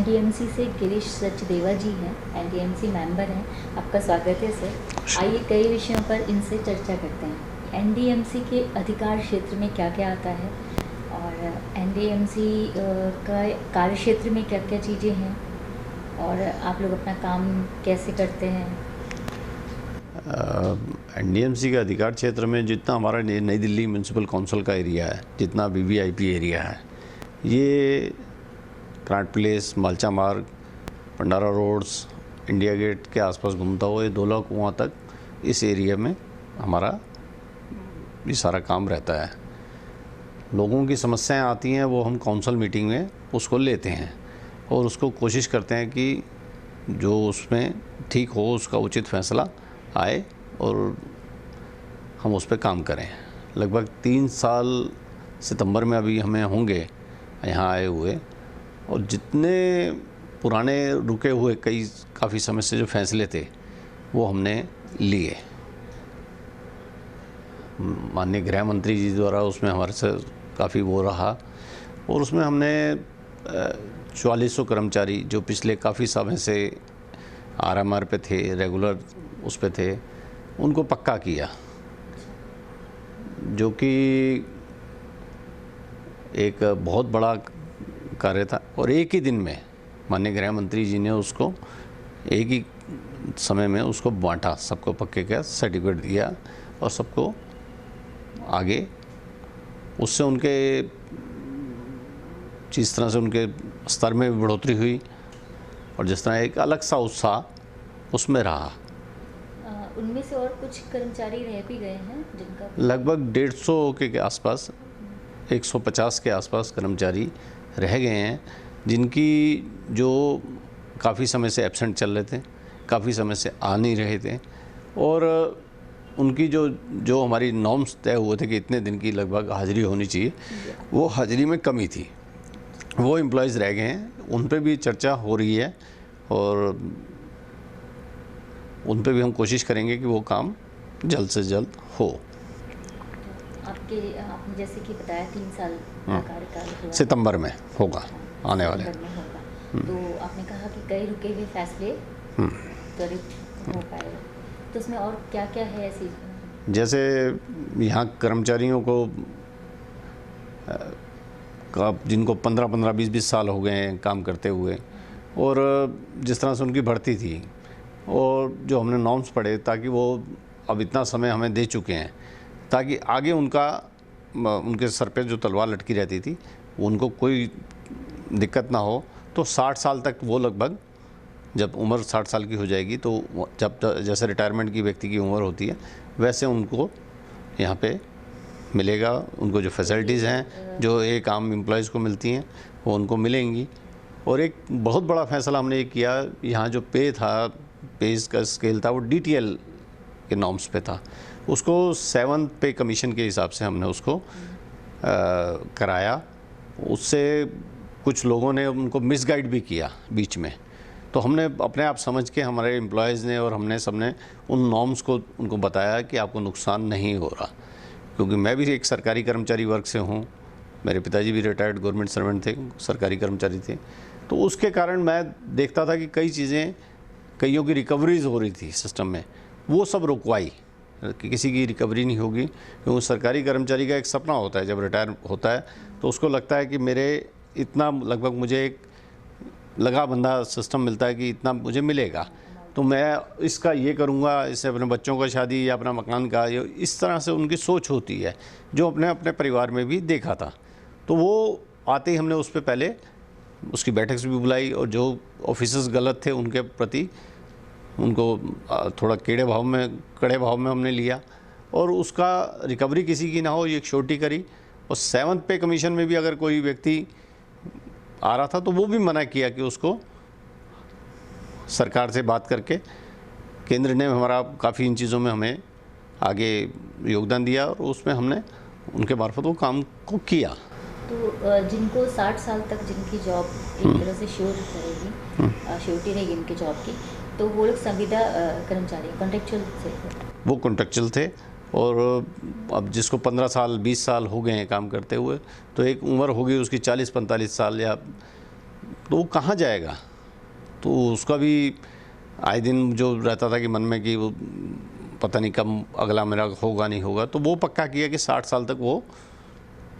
NDMC से गिरीश सचदेवा जी हैं, NDMC member हैं। आपका स्वागत है सर। आइए कई विषयों पर इनसे चर्चा करते हैं। एनडीएमसी के अधिकार क्षेत्र में क्या क्या आता है और एनडीएमसी का कार्य क्षेत्र में क्या क्या चीज़ें हैं और आप लोग अपना काम कैसे करते हैं? एनडीएमसी के अधिकार क्षेत्र में जितना हमारा नई दिल्ली म्यूनसिपल काउंसिल का एरिया है, जितना वीवीआईपी एरिया है, ये क्रांट प्लेस, मालचा मार्ग, भंडारा रोड्स, इंडिया गेट के आसपास घूमता हुआ ये 2 लाख कुआं तक इस एरिया में हमारा ये सारा काम रहता है। लोगों की समस्याएं आती हैं, वो हम काउंसिल मीटिंग में उसको लेते हैं और उसको कोशिश करते हैं कि जो उसमें ठीक हो उसका उचित फैसला आए और हम उस पर काम करें। लगभग 3 साल सितंबर में अभी हमें होंगे यहाँ आए हुए, और जितने पुराने रुके हुए काफ़ी समय से जो फैसले थे वो हमने लिए। माननीय गृह मंत्री जी द्वारा उसमें हमारे से काफ़ी वो रहा, और उसमें हमने 4400 कर्मचारी जो पिछले काफ़ी समय से आरएमआर पे थे, रेगुलर उस पे थे, उनको पक्का किया, जो कि एक बहुत बड़ा कार्य था। और एक ही दिन में माननीय गृह मंत्री जी ने उसको एक ही समय में उसको बांटा, सबको पक्के का सर्टिफिकेट दिया और सबको आगे। उससे उनके जिस तरह से उनके स्तर में भी बढ़ोतरी हुई और जिस तरह एक अलग सा उत्साह उसमें रहा। उनमें से और कुछ कर्मचारी रह भी गए हैं जिनका लगभग 150 के आसपास, 150 के आसपास कर्मचारी रह गए हैं, जिनकी जो काफ़ी समय से एब्सेंट चल रहे थे, काफ़ी समय से आ नहीं रहे थे, और उनकी जो हमारी नॉर्म्स तय हुए थे कि इतने दिन की लगभग हाज़िरी होनी चाहिए, वो हाज़िरी में कमी थी, वो एम्प्लॉयज़ रह गए हैं। उन पे भी चर्चा हो रही है और उन पे भी हम कोशिश करेंगे कि वो काम जल्द से जल्द हो। आपने जैसे कि बताया 3 साल का कार्यकाल हुआ, सितंबर में होगा, आने वाले सितंबर में होगा। तो आपने कहा कि कई रुके हुए फैसले त्वरित हो पाए, तो उसमें और क्या क्या है ऐसी? जैसे यहाँ कर्मचारियों को जिनको 15-15, 20-20 साल हो गए हैं काम करते हुए, और जिस तरह से उनकी भर्ती थी और जो हमने नॉर्म्स पढ़े, ताकि वो अब इतना समय हमें दे चुके हैं ताकि आगे उनके सर पे जो तलवार लटकी रहती थी उनको कोई दिक्कत ना हो। तो 60 साल तक वो लगभग, जब उम्र 60 साल की हो जाएगी तो जब जैसे रिटायरमेंट की व्यक्ति की उम्र होती है वैसे उनको यहाँ पे मिलेगा। उनको जो फैसिलिटीज़ हैं जो एक आम एम्प्लॉयज़ को मिलती हैं वो उनको मिलेंगी। और एक बहुत बड़ा फैसला हमने ये किया, यहाँ जो पे था, पेज का स्केल था, वो डीटीएल के नॉर्म्स पे था, उसको 7th पे कमीशन के हिसाब से हमने उसको कराया। उससे कुछ लोगों ने उनको मिसगाइड भी किया बीच में, तो हमने अपने आप समझ के, हमारे एम्प्लॉयज़ ने और हमने सबने उन नॉर्म्स को उनको बताया कि आपको नुकसान नहीं हो रहा। क्योंकि मैं भी एक सरकारी कर्मचारी वर्ग से हूँ, मेरे पिताजी भी रिटायर्ड गवर्नमेंट सर्वेंट थे, सरकारी कर्मचारी थे, तो उसके कारण मैं देखता था कि कई चीज़ें, कईयों की रिकवरीज हो रही थी सिस्टम में, वो सब रुकवाई कि किसी की रिकवरी नहीं होगी। क्योंकि सरकारी कर्मचारी का एक सपना होता है, जब रिटायर होता है तो उसको लगता है कि मेरे इतना, लगभग मुझे एक लगा बंधा सिस्टम मिलता है कि इतना मुझे मिलेगा, तो मैं इसका ये करूँगा, इससे अपने बच्चों का शादी या अपना मकान का, इस तरह से उनकी सोच होती है, जो अपने परिवार में भी देखा था। तो वो आते ही हमने उस पर पहले उसकी बैठक से भी बुलाई, और जो ऑफिसर्स गलत थे उनके प्रति उनको थोड़ा कड़े भाव में हमने लिया, और उसका रिकवरी किसी की ना हो ये श्योरिटी करी। और 7th पे कमीशन में भी अगर कोई व्यक्ति आ रहा था तो वो भी मना किया कि उसको सरकार से बात करके, केंद्र ने हमारा काफ़ी इन चीज़ों में हमें आगे योगदान दिया और उसमें हमने उनके मार्फत वो काम को किया। तो जिनको 60 साल तक जिनकी जॉब एक तरह से श्योर रहेगी, श्योरिटी रहेगी उनकी जॉब की, तो वो लोग संविदा कर्मचारी कॉन्ट्रेक्चुअल थे? वो कॉन्ट्रेक्चुअल थे, और अब जिसको 15 साल 20 साल हो गए हैं काम करते हुए, तो एक उम्र होगी उसकी 40-45 साल या तो वो कहाँ जाएगा? तो उसका भी आए दिन जो रहता था कि मन में कि वो पता नहीं कब अगला मेरा होगा नहीं होगा, तो वो पक्का किया कि 60 साल तक वो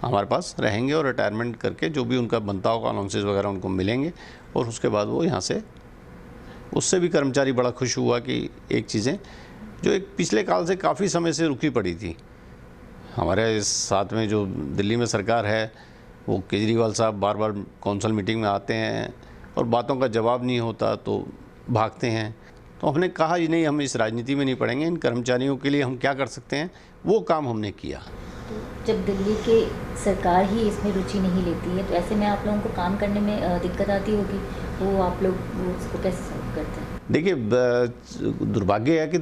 हमारे पास रहेंगे और रिटायरमेंट करके जो भी उनका बनता होगा अलाउंसेस वगैरह उनको मिलेंगे, और उसके बाद वो यहाँ से, उससे भी कर्मचारी बड़ा खुश हुआ कि एक चीज़ें जो एक पिछले काल से काफ़ी समय से रुकी पड़ी थी। हमारे साथ में जो दिल्ली में सरकार है, वो केजरीवाल साहब बार बार कौंसिल मीटिंग में आते हैं और बातों का जवाब नहीं होता तो भागते हैं। तो हमने कहा ये नहीं, हम इस राजनीति में नहीं पड़ेंगे, इन कर्मचारियों के लिए हम क्या कर सकते हैं वो काम हमने किया। तो जब दिल्ली के सरकार ही इसमें रुचि नहीं लेती है, तो ऐसे में आप लोगों को काम करने में दिक्कत आती होगी, वो आप लोग वो उसको कैसे सॉल्व करते हैं? देखिए, दुर्भाग्य है कि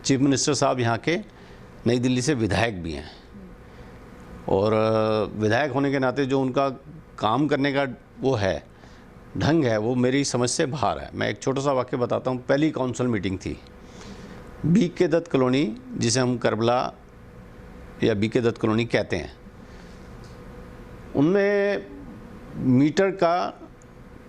चीफ मिनिस्टर साहब यहाँ के नई दिल्ली से विधायक भी हैं, और विधायक होने के नाते जो उनका काम करने का वो है ढंग है, वो मेरी समझ से बाहर है। मैं एक छोटा सा वाक्य बताता हूँ। पहली काउंसिल मीटिंग थी BK दत्त कॉलोनी, जिसे हम करबला या BK दत्त कॉलोनी कहते हैं, उनमें मीटर का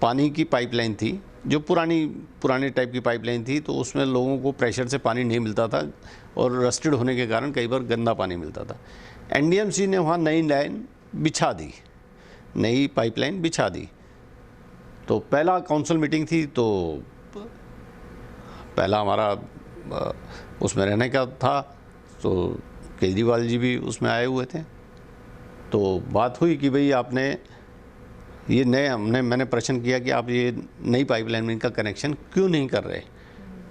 पानी की पाइपलाइन थी, जो पुरानी टाइप की पाइपलाइन थी। तो उसमें लोगों को प्रेशर से पानी नहीं मिलता था और रस्टेड होने के कारण कई बार गंदा पानी मिलता था। NDMC ने वहाँ नई लाइन बिछा दी, नई पाइपलाइन बिछा दी। तो पहला काउंसिल मीटिंग थी, तो पहला हमारा उसमें रहने का था, तो केजरीवाल जी भी उसमें आए हुए थे। तो बात हुई कि भाई आपने ये मैंने प्रश्न किया कि आप ये नई पाइपलाइन में इनका कनेक्शन क्यों नहीं कर रहे?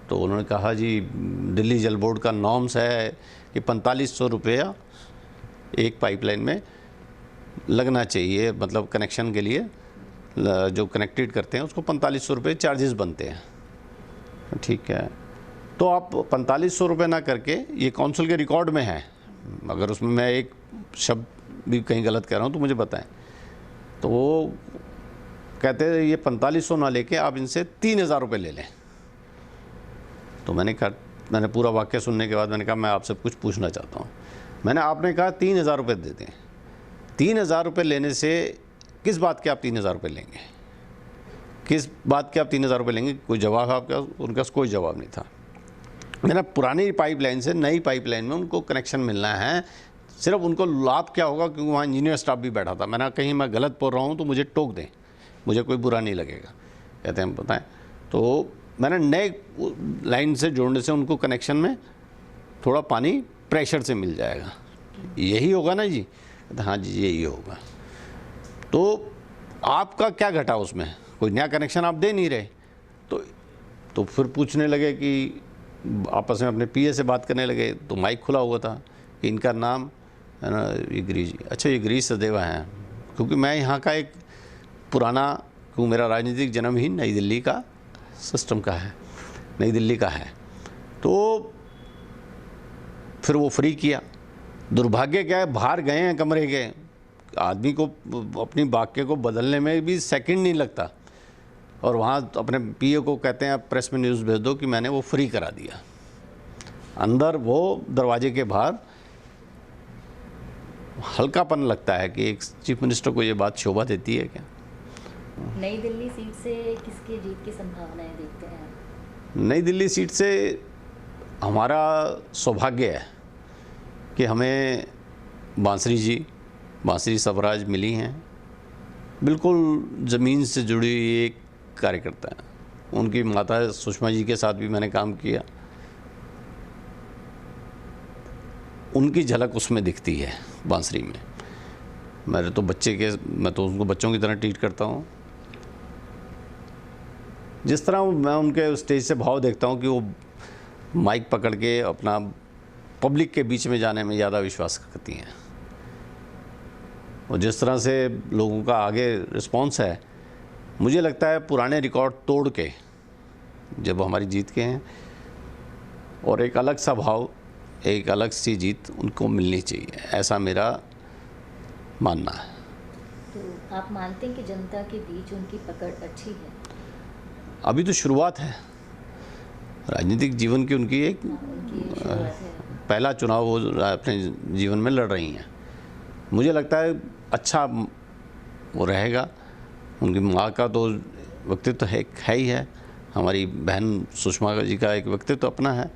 तो उन्होंने कहा जी दिल्ली जल बोर्ड का नॉर्म्स है कि 4500 रुपया एक पाइपलाइन में लगना चाहिए, मतलब कनेक्शन के लिए जो कनेक्टेड करते हैं उसको 4500 रुपये चार्जेस बनते हैं। ठीक है, तो आप 4500 रुपये ना करके, ये काउंसिल के रिकॉर्ड में है, अगर उसमें मैं एक शब्द भी कहीं गलत कह रहा हूँ तो मुझे बताएं। तो वो कहते हैं ये 4500 ना लेके आप इनसे 3000 रुपये ले लें। तो मैंने पूरा वाक्य सुनने के बाद मैंने कहा मैं आपसे कुछ पूछना चाहता हूँ। आपने कहा 3000 रुपये दे दें। 3000 रुपये लेने से किस बात के आप 3000 रुपये लेंगे? किस बात के आप 3000 रुपये लेंगे? कोई जवाब आपका, उनका कोई जवाब नहीं था। मैंने पुरानी पाइपलाइन से नई पाइपलाइन में उनको कनेक्शन मिलना है, सिर्फ उनको लाभ क्या होगा, क्योंकि वहाँ इंजीनियर स्टाफ भी बैठा था। मैंने कहीं मैं गलत बोल रहा हूँ तो मुझे टोक दें, मुझे कोई बुरा नहीं लगेगा। कहते हैं बताएं। तो मैंने नए लाइन से जोड़ने से उनको कनेक्शन में थोड़ा पानी प्रेशर से मिल जाएगा, यही होगा ना जी? हाँ जी यही होगा। तो आपका क्या घटा उसमें? कोई नया कनेक्शन आप दे नहीं रहे। तो फिर पूछने लगे कि आपस में अपने PA से बात करने लगे, तो माइक खुला हुआ था कि इनका नाम है ना ये गिरीश जी। अच्छा ये गिरीश सचदेवा हैं, क्योंकि मैं यहाँ का एक पुराना, क्योंकि मेरा राजनीतिक जन्म ही नई दिल्ली का सिस्टम का है, नई दिल्ली का है। तो फिर वो फ्री किया। दुर्भाग्य क्या है, बाहर गए हैं कमरे के, आदमी को अपनी वाक्य को बदलने में भी सेकंड नहीं लगता, और वहाँ अपने PA को कहते हैं आप प्रेस में न्यूज़ भेज दो कि मैंने वो फ्री करा दिया। अंदर वो दरवाजे के बाहर हल्कापन लगता है कि एक चीफ मिनिस्टर को ये बात शोभा देती है क्या? नई दिल्ली सीट से किसकी जीत की संभावनाएं देखते हैं? नई दिल्ली सीट से हमारा सौभाग्य है कि हमें बांसुरी सबराज मिली हैं, बिल्कुल ज़मीन से जुड़ी हुई एक कार्यकर्ता है। उनकी माता सुषमा जी के साथ भी मैंने काम किया, उनकी झलक उसमें दिखती है बांसुरी में। मैं तो उनको बच्चों की तरह ट्रीट करता हूँ। जिस तरह मैं उनके स्टेज से भाव देखता हूँ कि वो माइक पकड़ के अपना पब्लिक के बीच में जाने में ज़्यादा विश्वास करती हैं, और जिस तरह से लोगों का आगे रिस्पांस है, मुझे लगता है पुराने रिकॉर्ड तोड़ के जब हमारी जीत के हैं, और एक अलग सा भाव, एक अलग सी जीत उनको मिलनी चाहिए, ऐसा मेरा मानना है। तो आप मानते हैं कि जनता के बीच उनकी पकड़ अच्छी है? अभी तो शुरुआत है राजनीतिक जीवन की, उनकी एक शुरुआत है। पहला चुनाव वो अपने जीवन में लड़ रही हैं। मुझे लगता है अच्छा वो रहेगा, उनकी माँ का तो व्यक्तित्व है ही है, हमारी बहन सुषमा जी का एक व्यक्तित्व अपना है,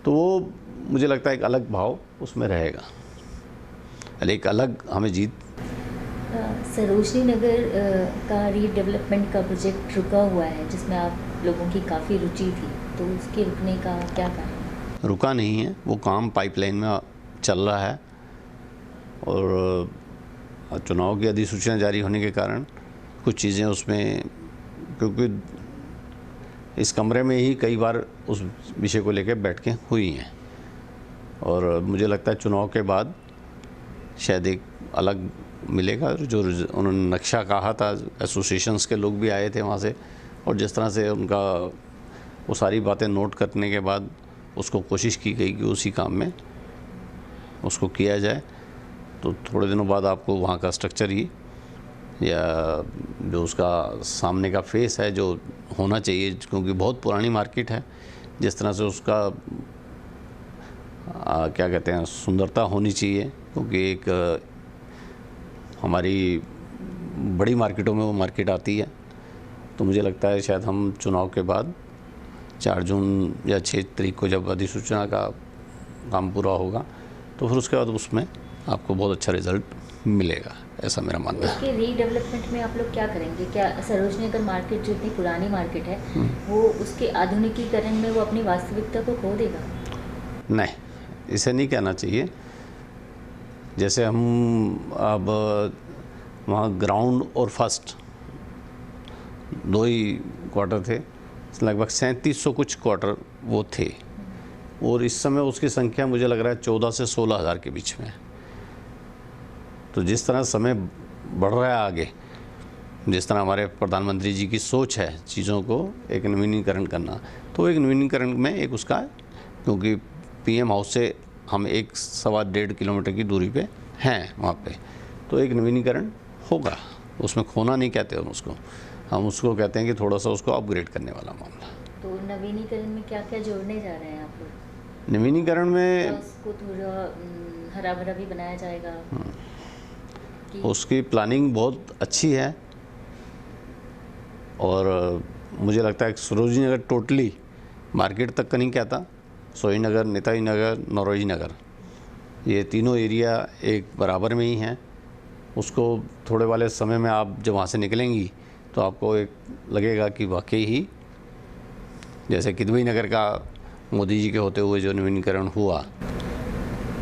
तो वो मुझे लगता है एक अलग भाव उसमें रहेगा, एक अलग हमें जीत। सरोजनी नगर का रीडेवलपमेंट का प्रोजेक्ट रुका हुआ है जिसमें आप लोगों की काफ़ी रुचि थी, तो उसके रुकने का क्या कारण है? रुका नहीं है, वो काम पाइपलाइन में चल रहा है और चुनाव की अधिसूचना जारी होने के कारण कुछ चीज़ें उसमें, क्योंकि इस कमरे में ही कई बार उस विषय को लेकर बैठ के हुई हैं और मुझे लगता है चुनाव के बाद शायद एक अलग मिलेगा। जो उन्होंने नक्शा कहा था, एसोसिएशंस के लोग भी आए थे वहाँ से, और जिस तरह से उनका वो सारी बातें नोट करने के बाद उसको कोशिश की गई कि उसी काम में उसको किया जाए, तो थोड़े दिनों बाद आपको वहाँ का स्ट्रक्चर ही या जो उसका सामने का फेस है जो होना चाहिए, क्योंकि बहुत पुरानी मार्केट है, जिस तरह से उसका क्या कहते हैं सुंदरता होनी चाहिए, क्योंकि एक हमारी बड़ी मार्केटों में वो मार्केट आती है। तो मुझे लगता है शायद हम चुनाव के बाद 4 जून या 6 तारीख को जब अधिसूचना का काम पूरा होगा तो फिर उसके बाद उसमें आपको बहुत अच्छा रिजल्ट मिलेगा, ऐसा मेरा मानना है। इसके रीडेवलपमेंट में आप लोग क्या करेंगे? क्या सरोजनी नगर मार्केट जो इतनी पुरानी मार्केट है वो उसके आधुनिकीकरण में वो अपनी वास्तविकता को खो देगा? नहीं, इसे नहीं कहना चाहिए। जैसे हम अब वहाँ ग्राउंड और फर्स्ट 2 ही क्वार्टर थे, लगभग 3700 कुछ क्वार्टर वो थे, और इस समय उसकी संख्या मुझे लग रहा है 14 से 16 हज़ार के बीच में। तो जिस तरह समय बढ़ रहा है आगे, जिस तरह हमारे प्रधानमंत्री जी की सोच है चीज़ों को एक नवीनीकरण करना, तो एक नवीनीकरण में एक उसका, क्योंकि पीएम हाउस से हम 1-1.25 किलोमीटर की दूरी पे हैं वहाँ पे, तो एक नवीनीकरण होगा, उसमें खोना नहीं कहते हम उसको कहते हैं कि थोड़ा सा उसको अपग्रेड करने वाला मामला। तो नवीनीकरण में क्या क्या जोड़ने जा रहे हैं आप लोग? नवीनीकरण में उसको थोड़ा हरा भरा भी बनाया जाएगा उसकी प्लानिंग बहुत अच्छी है, और मुझे लगता है सरोजनी नगर टोटली मार्केट तक का नहीं कहता, सोही नगर, नेताजी नगर, नौरोजी नगर, ये तीनों एरिया एक बराबर में ही हैं। उसको थोड़े वाले समय में आप जब वहाँ से निकलेंगी तो आपको एक लगेगा कि वाकई ही जैसे किदवई नगर का मोदी जी के होते हुए जो नवीनीकरण हुआ।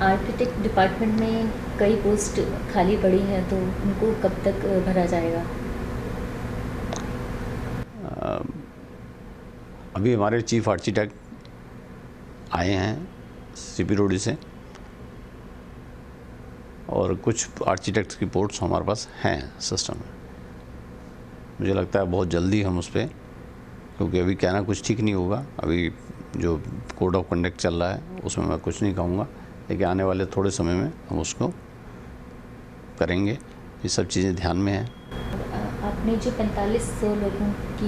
आर्किटेक्ट डिपार्टमेंट में कई पोस्ट खाली पड़ी हैं, तो उनको कब तक भरा जाएगा? अभी हमारे चीफ आर्किटेक्ट आए हैं सीपी रोड से, और कुछ आर्किटेक्ट्स की पोस्ट्स हमारे पास हैं सिस्टम में। मुझे लगता है बहुत जल्दी हम उस पर, क्योंकि अभी कहना कुछ ठीक नहीं होगा, अभी जो कोड ऑफ कंडक्ट चल रहा है उसमें मैं कुछ नहीं कहूँगा, लेकिन आने वाले थोड़े समय में हम उसको करेंगे। ये सब चीज़ें ध्यान में हैं। आपने जो 4500 लोगों की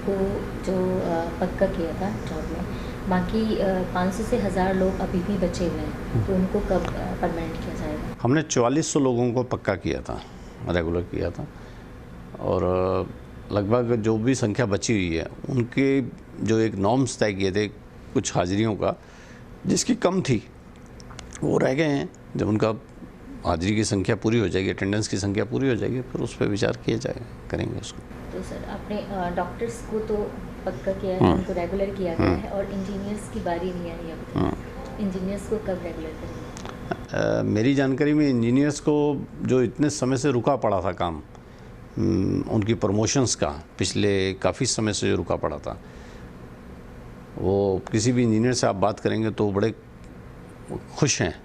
को जो पक्का किया था जॉब में, बाकी 500 से 1000 लोग अभी भी बचे हुए हैं, तो उनको कब परमानेंट किया जाएगा? हमने 4400 लोगों को पक्का किया था, रेगुलर किया था, और लगभग जो भी संख्या बची हुई है उनके जो एक नॉर्म्स तय किए थे कुछ हाजिरियों का, जिसकी कम थी वो रह गए हैं। जब उनका हाजिरी की संख्या पूरी हो जाएगी, अटेंडेंस की संख्या पूरी हो जाएगी, फिर उस पर विचार किया जाएगा, करेंगे उसको। तो सर आपने डॉक्टर्स को तो पक्का किया है, उनको रेगुलर किया गया है, और इंजीनियर्स की बारी नहीं आई अभी तक। इंजीनियर्स को कब रेगुलर करेंगे? मेरी जानकारी में इंजीनियर्स को जो इतने समय से रुका पड़ा था काम, उनकी प्रमोशंस का पिछले काफ़ी समय से जो रुका पड़ा था, वो किसी भी इंजीनियर से आप बात करेंगे तो बड़े खुश हैं।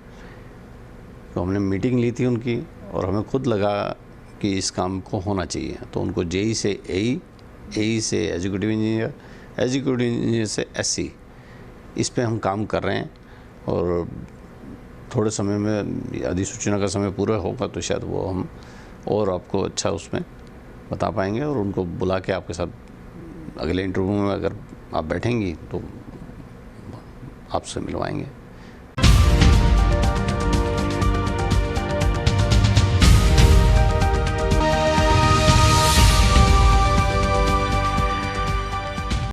तो हमने मीटिंग ली थी उनकी, और हमें खुद लगा कि इस काम को होना चाहिए, तो उनको जेई से एई, एई से एग्जीक्यूटिव इंजीनियर, एग्जीक्यूटिव इंजीनियर से एससी, इस पे हम काम कर रहे हैं, और थोड़े समय में अधिसूचना का समय पूरा होगा तो शायद वो हम और आपको अच्छा उसमें बता पाएंगे, और उनको बुला के आपके साथ अगले इंटरव्यू में अगर आप बैठेंगी तो आपसे मिलवाएंगे।